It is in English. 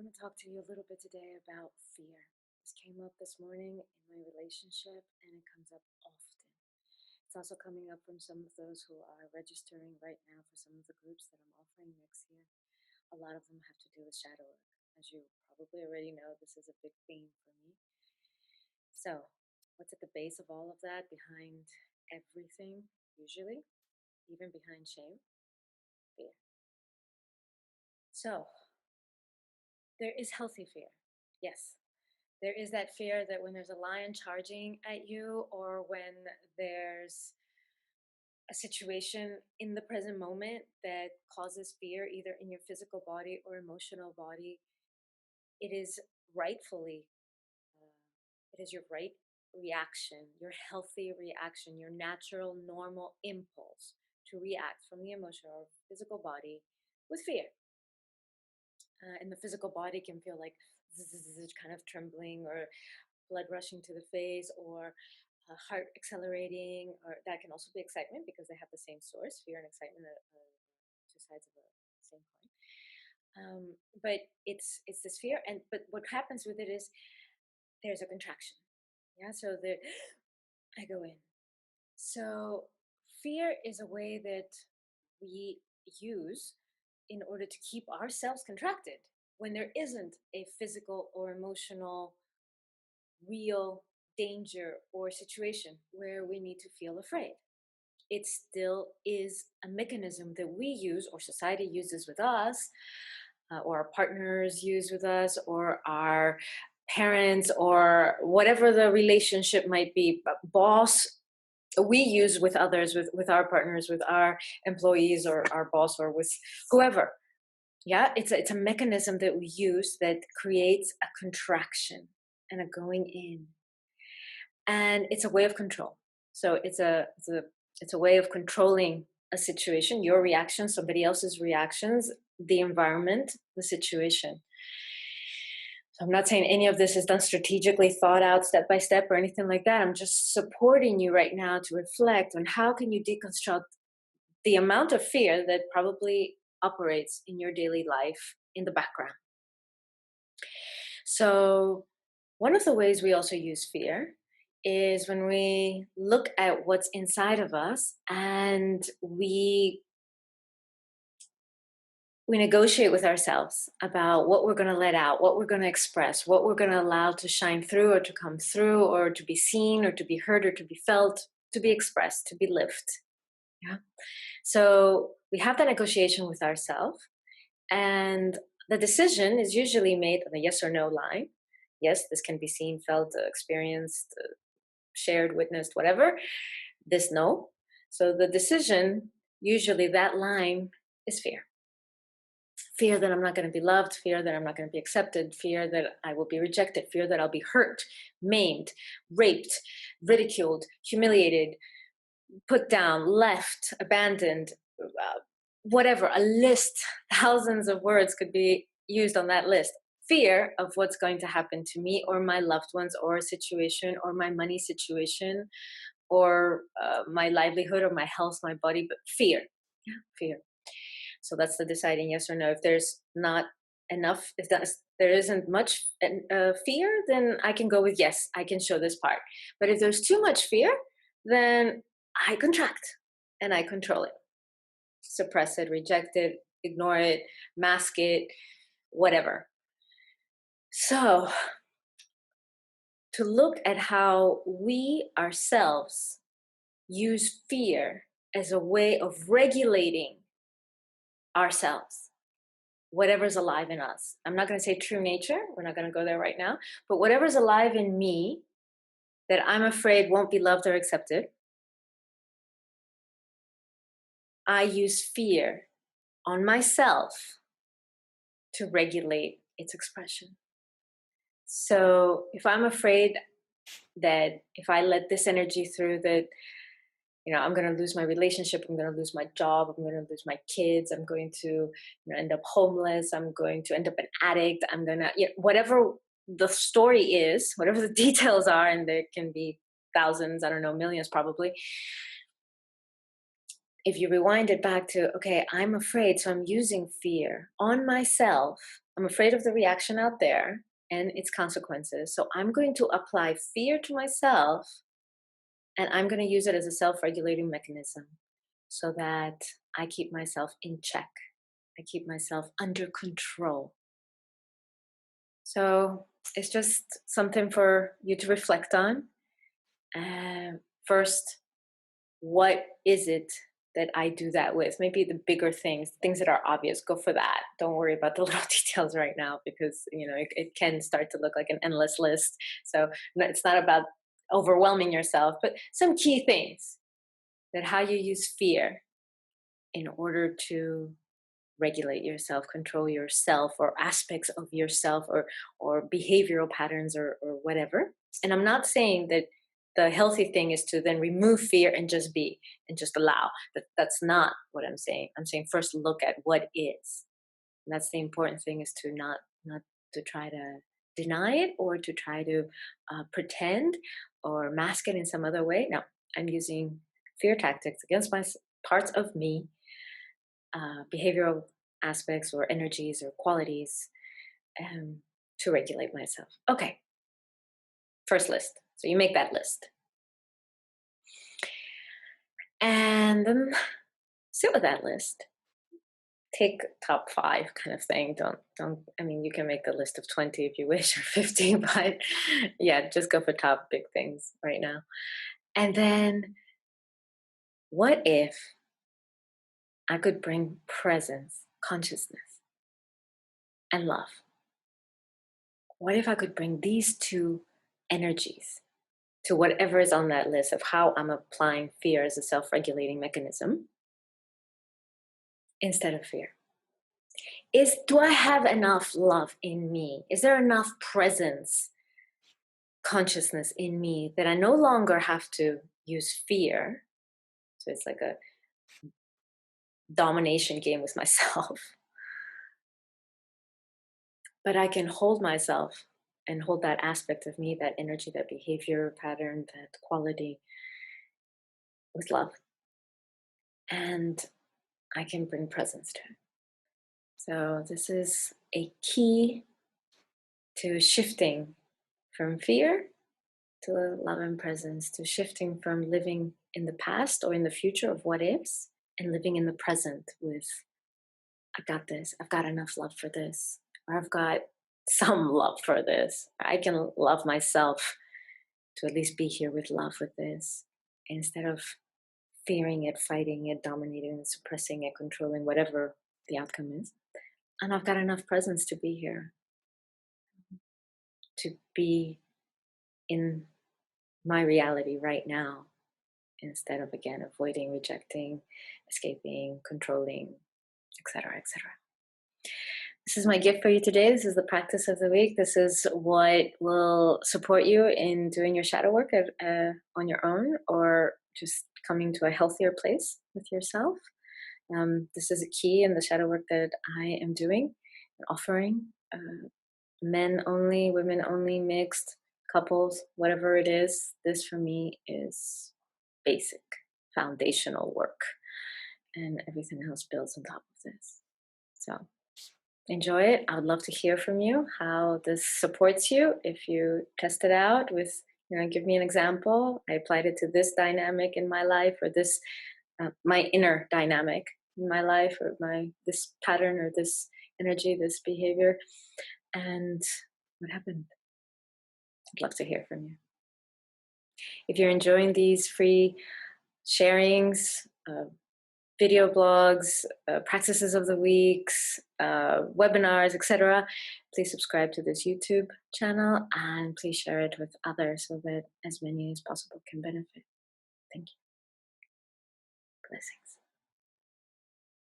want to talk to you a little bit today about fear. This came up this morning in my relationship and it comes up often. It's also coming up from some of those who are registering right now for some of the groups that I'm offering next year. A lot of them have to do with shadow work. As you probably already know, this is a big theme for me. So, what's at the base of all of that, behind everything, usually, even behind shame? Fear. So, there is healthy fear. Yes, there is that fear that when there's a lion charging at you, or when there's a situation in the present moment that causes fear, either in your physical body or emotional body, it is rightfully, uh, it is your right reaction, your healthy reaction, your natural, normal impulse to react from the emotional or physical body with fear. And the physical body can feel like kind of trembling, or blood rushing to the face, or heart accelerating, or that can also be excitement because they have the same source. Fear and excitement are two sides of the same coin. But it's this fear, and but what happens with it is there's a contraction. Yeah, so the I go in. So fear is a way that we use in order to keep ourselves contracted when there isn't a physical or emotional real danger or situation where we need to feel afraid. It still is a mechanism that we use, or society uses with us, or our partners use with us, or our parents, or whatever the relationship might be, boss, we use with others, with our partners, with our employees, or our boss, or with whoever. Yeah, it's a mechanism that we use that creates a contraction and a going in, and it's a way of control. So it's a way of controlling a situation, your reaction, somebody else's reactions, the environment, the situation. So I'm not saying any of this is done strategically, thought out step by step, or anything like that. I'm just supporting you right now to reflect on how can you deconstruct the amount of fear that probably operates in your daily life in the background. So, one of the ways we also use fear is when we look at what's inside of us, and we negotiate with ourselves about what we're going to let out, what we're going to express, what we're going to allow to shine through, or to come through, or to be seen, or to be heard, or to be felt, to be expressed, to be lived. Yeah. So we have that negotiation with ourselves, and the decision is usually made on a yes or no line. Yes, this can be seen, felt, experienced, shared, witnessed, whatever. This no. So the decision, usually that line, is fear. Fear that I'm not going to be loved, fear that I'm not going to be accepted, fear that I will be rejected, fear that I'll be hurt, maimed, raped, ridiculed, humiliated, put down, left, abandoned, whatever, a list, thousands of words could be used on that list. Fear of what's going to happen to me, or my loved ones, or a situation, or my money situation, or my livelihood, or my health, my body, but fear. Yeah, fear. So that's the deciding yes or no. If there's not enough, if there isn't much fear, then I can go with yes, I can show this part. But if there's too much fear, then I contract and I control it, suppress it, reject it, ignore it, mask it, whatever. So, to look at how we ourselves use fear as a way of regulating ourselves, whatever's alive in us. I'm not going to say true nature, we're not going to go there right now, but whatever's alive in me that I'm afraid won't be loved or accepted, I use fear on myself to regulate its expression. So if I'm afraid that if I let this energy through, that I'm going to lose my relationship, I'm going to lose my job, I'm going to lose my kids, I'm going to end up homeless, I'm going to end up an addict, I'm going to whatever the story is, whatever the details are, and there can be thousands, I don't know, millions probably. If you rewind it back to, okay, I'm afraid, so I'm using fear on myself I'm afraid of the reaction out there and its consequences. So I'm going to apply fear to myself, and I'm going to use it as a self regulating mechanism so that I keep myself in check. I keep myself under control. So it's just something for you to reflect on. First, what is it that I do that with? Maybe the bigger things, things that are obvious, go for that. Don't worry about the little details right now, because it can start to look like an endless list. So it's not about overwhelming yourself, but some key things, that how you use fear in order to regulate yourself, control yourself, or aspects of yourself, or behavioral patterns, or whatever. And I'm not saying that the healthy thing is to then remove fear and just be and just allow. That's not what I'm saying. I'm saying first look at what is. And that's the important thing, is to not to try to deny it, or to try to pretend or mask it in some other way. No, I'm using fear tactics against parts of me, behavioral aspects or energies or qualities, um, to regulate myself. Okay, first list. So you make that list. And then sit with that list. Take top 5 kind of thing. Don't I mean, you can make the list of 20 if you wish, or 50, but yeah, just go for top big things right now. And then, what if I could bring presence, consciousness, and love? What if I could bring these two energies to whatever is on that list of how I'm applying fear as a self regulating mechanism instead of fear? Do I have enough love in me? Is there enough presence, consciousness in me, that I no longer have to use fear? So it's like a domination game with myself. But I can hold myself and hold that aspect of me, that energy, that behavior pattern, that quality, with love. And I can bring presence to it. So this is a key to shifting from fear to love and presence, to shifting from living in the past or in the future of what ifs, and living in the present with, I got this, I've got enough love for this, or I've got some love for this. I can love myself to at least be here with love with this, instead of fearing it, fighting it, dominating it, suppressing it, controlling whatever the outcome is. And I've got enough presence to be here, to be in my reality right now, instead of, again, avoiding, rejecting, escaping, controlling, etc., etc. This is my gift for you today. This is the practice of the week. This is what will support you in doing your shadow work on your own, or just coming to a healthier place with yourself. This is a key in the shadow work that I am doing and offering. Men only, women only, mixed, couples, whatever it is. This for me is basic, foundational work, and everything else builds on top of this. So enjoy it. I would love to hear from you how this supports you. If you test it out with, give me an example. I applied it to this dynamic in my life, or this, my inner dynamic in my life, or this pattern, or this energy, this behavior, and what happened. I'd love to hear from you. If you're enjoying these free sharings, video blogs, practices of the weeks, webinars, etc., please subscribe to this YouTube channel, and please share it with others so that as many as possible can benefit. Thank you. Blessings.